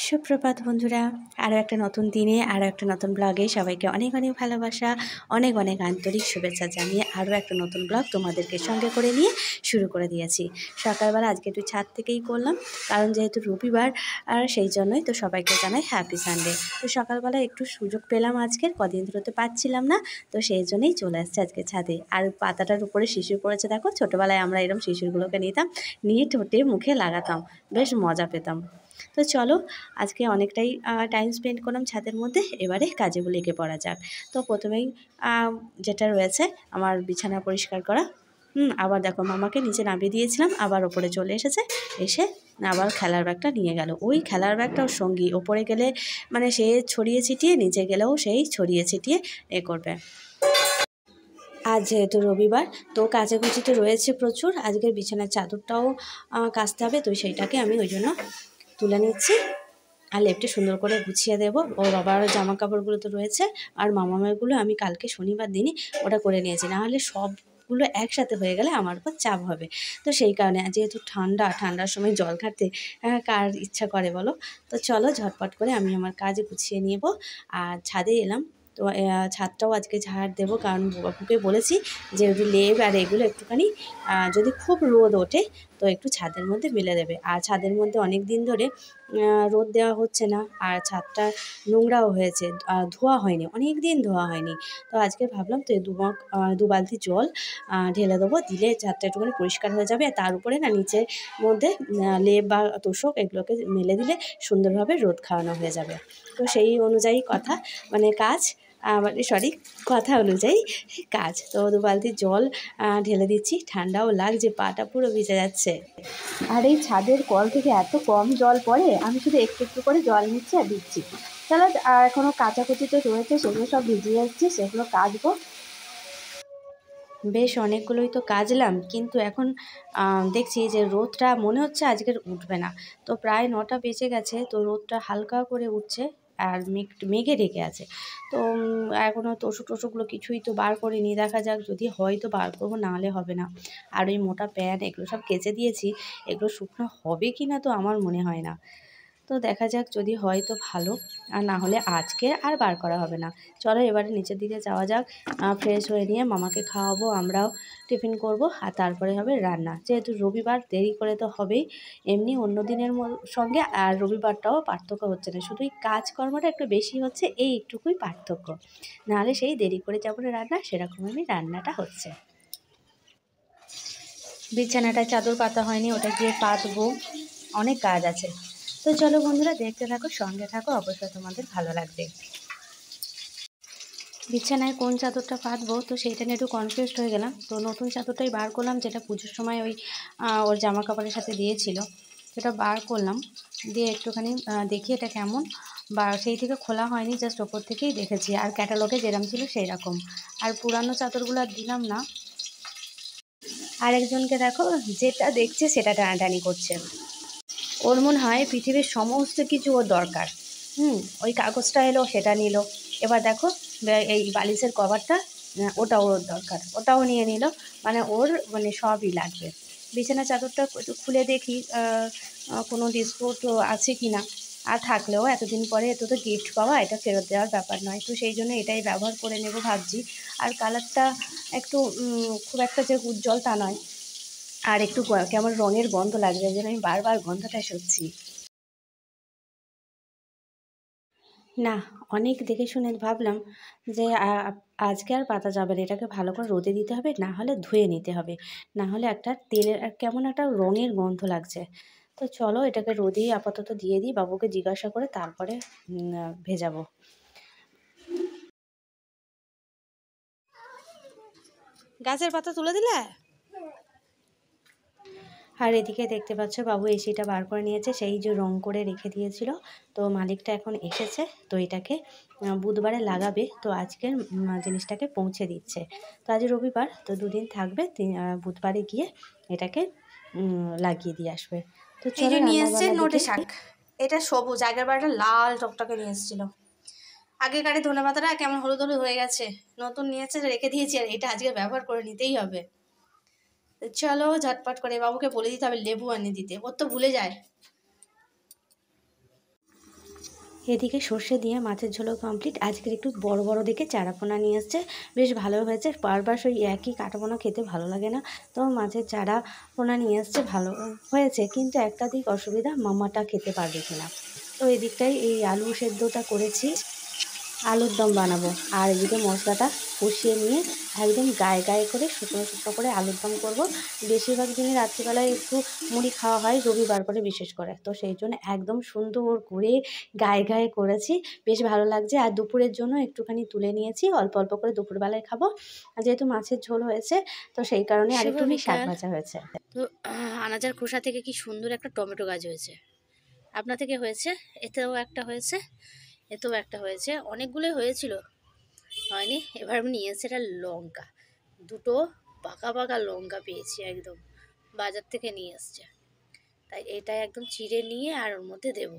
সুপ্রভাত বন্ধুরা, আরও একটা নতুন দিনে আরও একটা নতুন ব্লগে সবাইকে অনেক অনেক ভালোবাসা, অনেক অনেক আন্তরিক শুভেচ্ছা জানিয়ে আরও একটা নতুন ব্লগ তোমাদেরকে সঙ্গে করে নিয়ে শুরু করে দিয়েছি। সকালবেলা আজকে একটু ছাদ থেকেই করলাম, কারণ যেহেতু রবিবার আর সেই জন্যই তো সবাইকে জানাই হ্যাপি সানডে। তো সকালবেলা একটু সুযোগ পেলাম, আজকের কদিন ধরে তো পাচ্ছিলাম না, তো সেই জন্যই চলে আসছে আজকে ছাদে। আর পাতাটার উপরে শিশির পড়েছে, দেখো ছোটোবেলায় আমরা এরকম শিশিরগুলোকে নিতাম, নিয়ে ঠোঁটে মুখে লাগাতাম, বেশ মজা পেতাম। তো চলো, আজকে অনেকটাই টাইম স্পেন্ড করলাম ছাদের মধ্যে, এবারে কাজে লেগে পড়া যাক। তো প্রথমেই যেটা রয়েছে আমার বিছানা পরিষ্কার করা। আবার দেখো মামাকে নিচে নামিয়ে দিয়েছিলাম, আবার ওপরে চলে এসেছে, এসে আবার খেলার ব্যাগটা নিয়ে গেল। ওই খেলার ব্যাগটাও সঙ্গী, ওপরে গেলে মানে সে ছড়িয়ে ছিটিয়ে, নিচে গেলেও সেই ছড়িয়ে ছিটিয়ে করবে। আজ যেহেতু রবিবার, তো কাচাকুচি তো রয়েছে প্রচুর, আজকের বিছানার চাদরটাও কাচতে হবে, তো সেইটাকে আমি ওই জন্য তুলে নিচ্ছি আর লেপটে সুন্দর করে গুছিয়ে দেবো। ও বাবার জামা কাপড়গুলো তো রয়েছে, আর মামামেরগুলো আমি কালকে শনিবার দিনই ওটা করে নিয়েছি, নাহলে সবগুলো একসাথে হয়ে গেলে আমার উপর চাপ হবে। তো সেই কারণে যেহেতু ঠান্ডার সময় জল ঘাটতে কার ইচ্ছা করে বলো। তো চলো ঝটপট করে আমি আমার কাজ গুছিয়ে নেব। আর ছাদে এলাম, তো ছাদটাও আজকে ঝাড় দেবো, কারণ বাবুকে বলেছি যে একটু লেপ আর এগুলো একটুখানি যদি খুব রোদ ওঠে তো একটু ছাদের মধ্যে মেলে দেবে। আর ছাদের মধ্যে অনেক দিন ধরে রোদ দেওয়া হচ্ছে না, আর ছাদটা নোংরাও হয়েছে, ধোয়া হয়নি, অনেক দিন ধোয়া হয়নি। তো আজকে ভাবলাম তো দু বালতি জল ঢেলে দেবো, দিলে ছাদটা একটুখানি পরিষ্কার হয়ে যাবে। আর তার উপরে না নিচের মধ্যে লেপ বা তোষক এগুলোকে মেলে দিলে সুন্দরভাবে রোদ খাওয়ানো হয়ে যাবে। তো সেই অনুযায়ী কথা অনুযায়ী কাজ। তো দু বালতি জল ঢেলে দিচ্ছি, ঠান্ডাও লাগছে, পাটা পুরো ভিজে যাচ্ছে। আর এই ছাদের কল থেকে এত কম জল পড়ে, আমি শুধু একটু একটু করে জল নিচ্ছি আর দিচ্ছি। চলো, এখনও কাচাকুচি তো রয়েছে, সেগুলো সব ভিজিয়ে যাচ্ছি, সেগুলো কাচবো। বেশ অনেকগুলোই তো কাচলাম, কিন্তু এখন দেখছি যে রোদটা মনে হচ্ছে আজকের উঠবে না। তো প্রায় 9টা বেজে গেছে, তো রোদটা হালকা করে উঠছে আর মেঘে ঢেকে আছে। তো এখনও তোষকগুলো কিছুই তো বার করিনি, দেখা যাক যদি হয় তো বার করবো, নাহলে হবে না। আর ওই মোটা প্যান্ট এগুলো সব কেচে দিয়েছি, এগুলো শুকনো হবে কি না তো আমার মনে হয় না। তো দেখা যাক, যদি হয় তো ভালো, আর না হলে আজকে আর বার করা হবে না। চলো এবারে নিচের দিকে যাওয়া যাক, ফ্রেশ হয়ে নিয়ে মামাকে খাওয়াবো, আমরাও টিফিন করব, আর তারপরে হবে রান্না। যেহেতু রবিবার দেরি করে তো হবেই, এমনি অন্য দিনের সঙ্গে আর রবিবারটাও পার্থক্য হচ্ছে না, শুধু এই কাজকর্মটা একটু বেশি হচ্ছে, এই একটুকুই পার্থক্য, নাহলে সেই দেরি করে যেমন রান্না সেরকমই রান্নাটা হচ্ছে। বিছানাটা চাদর পাতা হয়নি, ওটা গিয়ে পাতবো, অনেক কাজ আছে। তো চলো বন্ধুরা, দেখতে থাকো, সঙ্গে থাকো, অবশ্যই তোমাদের ভালো লাগবে। বিছানায় কোন চাদরটা পাতবো তো সেইটা নিয়ে একটু কনফিউজড হয়ে গেলাম। তো নতুন চাদরটাই বার করলাম, যেটা পুজোর সময় ওই ওর জামা কাপড়ের সাথে দিয়েছিল, সেটা বার করলাম, দিয়ে একটুখানি দেখি এটা কেমন। বা সেই থেকে খোলা হয়নি, জাস্ট ওপর থেকেই দেখেছি, আর ক্যাটালগে যেরকম ছিল সেই রকম। আর পুরানো চাদরগুলো আর দিলাম না। আরেকজনকে দেখো, যেটা দেখছে সেটা টানাটানি করছে, ওর মনে হয় পৃথিবীর সমস্ত কিছু ওর দরকার। ওই কাগজটা এলো, সেটা নিল, এবার দেখো এই বালিশের কভারটা, ওটাও ওর দরকার, ওটাও নিয়ে নিল, মানে ওর মানে সবই লাগবে। বিছানা চাদরটা একটু খুলে দেখি কোনো ডিসপুট আছে কি না, আর থাকলেও এতদিন পরে এত তো গিফট পাওয়া, এটা ফেরত দেওয়ার ব্যাপার নয়, তো সেই জন্য এটাই ব্যবহার করে নেব ভাবছি। আর কালারটা একটু খুব একটা যে উজ্জ্বল তা নয়, আর একটু কেমন রঙের গন্ধ লাগবে, যেন আমি বারবার গন্ধটা শুকছি না। অনেক দেখে শুনে ভাবলাম যে আজকে আর পাতা যাবে না, এটাকে ভালো করে রোদে দিতে হবে, না হলে ধুয়ে নিতে হবে, না হলে একটা তেলের কেমন একটা রঙের গন্ধ লাগছে। তো চলো এটাকে রোদেই আপাতত দিয়ে দিই, বাবুকে জিজ্ঞাসা করে তারপরে ভেজাবো। গাছের পাতা তুলে দিলে। আর এদিকে দেখতে পাচ্ছ বাবু এসিটা বার করে নিয়েছে, সেই যে রং করে রেখে দিয়েছিল, তো মালিকটা এখন এসেছে, তো এটাকে বুধবারে লাগাবে, তো আজকের জিনিসটাকে পৌঁছে দিচ্ছে। তো আজ রবিবার, তো দুদিন থাকবে, বুধবারে গিয়ে এটাকে লাগিয়ে দিয়ে আসবে। তো চলো নিয়ে এসছে নোটে শাক, এটা সবুজ, আগের বারটা লাল টকটকে নিয়ে এসেছিলো। আগেকারে ধনে পাতাটা কেমন হলুদ হলুদ হয়ে গেছে, নতুন নিয়েছে রেখে দিয়েছি, আর এটা আজকে ব্যবহার করে নিতেই হবে। চলো ঝটপট করে বাবুকে বলে দিতে হবে লেবু আনিয়ে দিতে, ওর তো ভুলে যায়। এদিকে সর্ষে দিয়ে মাছের ঝোলও কমপ্লিট। আজকের একটু বড় বড় দেখে চারাপোনা নিয়ে এসছে, বেশ ভালো হয়েছে। বারবার ওই একই কাটাপোনা খেতে ভালো লাগে না, তো মাছের চারাপোনা নিয়ে এসছে, ভালো হয়েছে। কিন্তু একটা দিক অসুবিধা, মামাটা খেতে পারবে কিনা। তো এদিকটাই এই আলু সেদ্ধটা করেছি, আলুর দম বানাবো। আর এদিকে মশলাটা কষিয়ে নিয়ে একদম গায়ে গায়ে করে শুকনো শুকনো করে আলুর দম করবো। বেশিরভাগ দিনই রাত্রিবেলায় একটু মুড়ি খাওয়া হয়, রবিবার করে বিশেষ করে, তো সেই জন্য একদম সুন্দর করে গায়ে গায়ে করেছি, বেশ ভালো লাগছে। আর দুপুরের জন্য একটুখানি তুলে নিয়েছি, অল্প অল্প করে দুপুরবেলায় খাবো। আর যেহেতু মাছের ঝোল হয়েছে, তো সেই কারণে আর একটুখানি শাক ভাজা হয়েছে। তো আনাজার খোসা থেকে কি সুন্দর একটা টমেটো গাছ হয়েছে। আপনা থেকে হয়েছে, এতেও একটা হয়েছে, এতেও একটা হয়েছে, অনেকগুলোই হয়েছিল, হয়নি। এবার আমি নিয়ে এসেছি এটা লঙ্কা, দুটো পাকা পাকা লঙ্কা পেয়েছি, একদম বাজার থেকে নিয়ে এসছে। তাই এটা একদম চিড়ে নিয়ে আর ওর মধ্যে দেবো।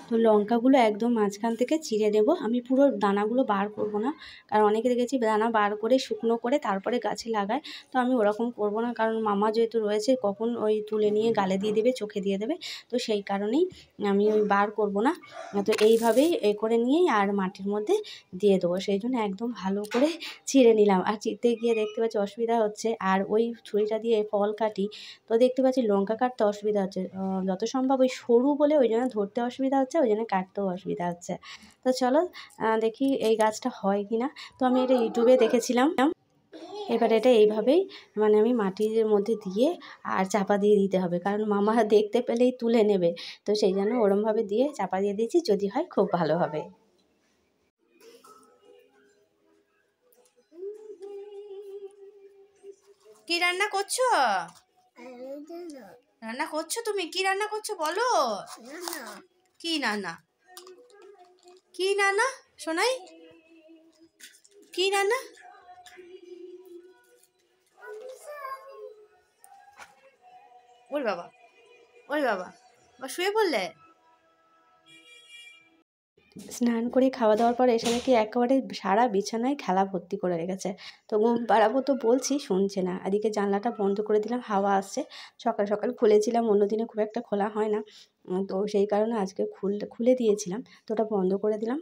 তো লঙ্কাগুলো একদম মাঝখান থেকে চিড়ে দেবো। আমি পুরো দানাগুলো বার করব না, কারণ অনেকে দেখেছি দানা বার করে শুকনো করে তারপরে গাছে লাগায়। তো আমি ওরকম করব না, কারণ মামা যেহেতু রয়েছে, কখন ওই তুলে নিয়ে গালে দিয়ে দেবে, চোখে দিয়ে দেবে, তো সেই কারণেই আমি ওই বার করব না। তো এইভাবেই করে নিয়েই আর মাটির মধ্যে দিয়ে দেবো। সেই জন্য একদম ভালো করে ছিঁড়ে নিলাম। আর চিড়তে গিয়ে দেখতে পাচ্ছি অসুবিধা হচ্ছে, আর ওই ছুরিটা দিয়ে ফল কাটি, তো দেখতে পাচ্ছি লঙ্কা কাটতে অসুবিধা হচ্ছে। যত সম্ভব ওই সরু বলে ওই জন্য ধরতে অসুবিধা হচ্ছে, ওই জন্য কাটতেও অসুবিধা হচ্ছে। তো চলো দেখি এই গাছটা হয় কি না। তো আমি এটা ইউটিউবে দেখেছিলাম। এবার এটা এইভাবেই মানে আমি মাটির মধ্যে দিয়ে আর চাপা দিয়ে দিতে হবে, কারণ মামা দেখতে পেলেই তুলে নেবে। তো সেই জন্য ওরমভাবে দিয়ে চাপা দিয়ে দিয়েছি, যদি হয় খুব ভালো হবে। কি রান্না করছো? রান্না করছো তুমি? কি রান্না করছো বলো? কি রান্না? কি রান্না শোনাই? কি রান্না? ওই বাবা, ওই বাবা, শুয়ে পড়লে? স্নান করে খাওয়া দাওয়ার পর এসে দেখি একেবারে সারা বিছানায় খেলা ভর্তি করে রেখেছে। তো ঘুম পাড়াবো তো বলছি, শুনছে না। এদিকে জানলাটা বন্ধ করে দিলাম, হাওয়া আসছে। সকাল সকাল খুলেছিলাম, অন্যদিনে খুব একটা খোলা হয় না, তো সেই কারণে আজকে খুলে দিয়েছিলাম, তো ওটা বন্ধ করে দিলাম।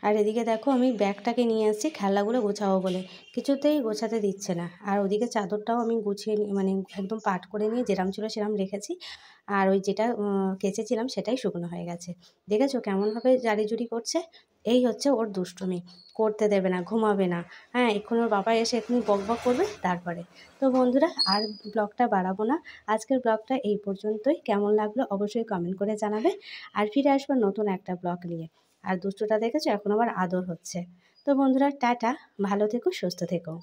আর এদিকে দেখো আমি ব্যাগটাকে নিয়ে আসছি খেলনাগুলো গোছাবো বলে, কিছুতেই গোছাতে দিচ্ছে না। আর ওদিকে চাদরটাও আমি গুছিয়ে মানে একদম পাট করে নিয়ে যেরাম ছিল সেরাম রেখেছি। আর ওই যেটা কেচেছিলাম সেটাই শুকনো হয়ে গেছে। দেখেছো কেমনভাবে জারিজুরি করছে? এই হচ্ছে ওর দুষ্টুমি, করতে দেবে না, ঘুমাবে না। হ্যাঁ, এক্ষুনি ওর বাবা এসে এক্ষুনি বক বক করবে তারপরে। তো বন্ধুরা, আর ব্লগটা বাড়াবো না, আজকের ব্লগটা এই পর্যন্তই। কেমন লাগলো অবশ্যই কমেন্ট করে জানাবে। আর ফিরে আসবো নতুন একটা ব্লগ নিয়ে। আর দুষ্টুটা দেখেছো এখন আবার আদর হচ্ছে। তো বন্ধুরা, টাটা, ভালো থেকো, সুস্থ থেকো।